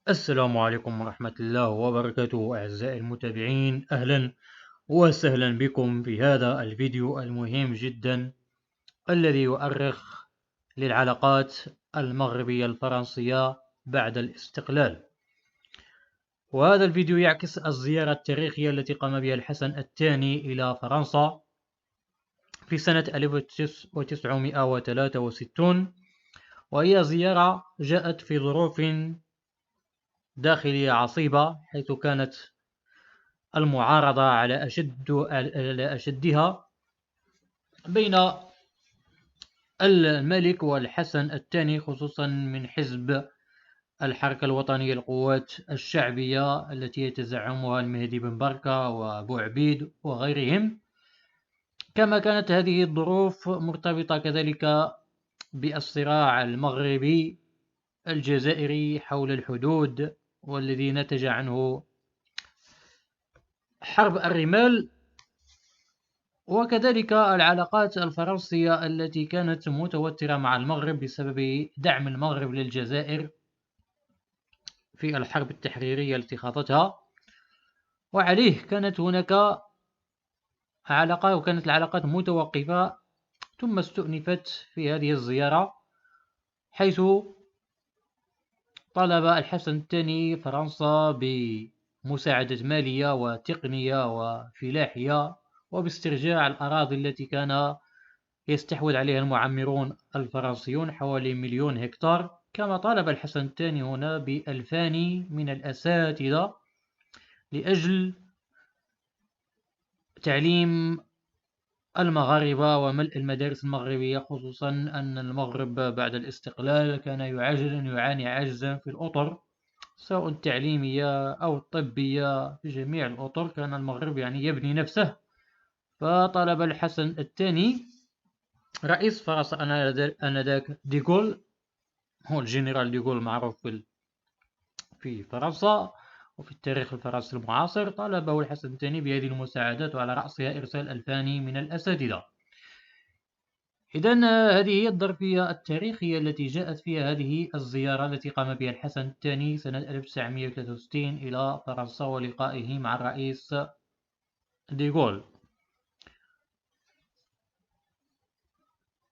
السلام عليكم ورحمة الله وبركاته أعزائي المتابعين، أهلا وسهلا بكم في هذا الفيديو المهم جدا الذي يؤرخ للعلاقات المغربية الفرنسية بعد الاستقلال. وهذا الفيديو يعكس الزيارة التاريخية التي قام بها الحسن الثاني إلى فرنسا في سنة 1963، وهي زيارة جاءت في ظروف داخلية عصيبة، حيث كانت المعارضة على أشدها بين الملك والحسن الثاني، خصوصا من حزب الحركة الوطنية للقوات الشعبية التي يتزعمها المهدي بن بركة وأبو عبيد وغيرهم. كما كانت هذه الظروف مرتبطة كذلك بالصراع المغربي الجزائري حول الحدود، والذي نتج عنه حرب الرمال، وكذلك العلاقات الفرنسية التي كانت متوترة مع المغرب بسبب دعم المغرب للجزائر في الحرب التحريرية التي خاضتها. وعليه كانت هناك علاقة، وكانت العلاقات متوقفة، ثم استؤنفت في هذه الزيارة، حيث طلب الحسن الثاني فرنسا بمساعدة مالية وتقنية وفلاحية وباسترجاع الأراضي التي كان يستحوذ عليها المعمرون الفرنسيون، حوالي 1,000,000 هكتار. كما طالب الحسن الثاني هنا ب2,000 من الأساتذة لأجل تعليم المغاربة وملء المدارس المغربية، خصوصا أن المغرب بعد الاستقلال كان يعاني عجزا في الأطر، سواء التعليمية أو الطبية. في جميع الأطر كان المغرب يبني نفسه. فطلب الحسن الثاني رئيس فرنسا آنذاك ديغول، هو الجنرال ديغول معروف في فرنسا وفي التاريخ الفرنسي المعاصر، طالبه الحسن الثاني بهذه المساعدات، وعلى رأسها إرسال 2,000 من الأساتذة. إذن هذه هي الظرفية التاريخية التي جاءت فيها هذه الزيارة التي قام بها الحسن الثاني سنة 1963 إلى فرنسا ولقائه مع الرئيس ديغول.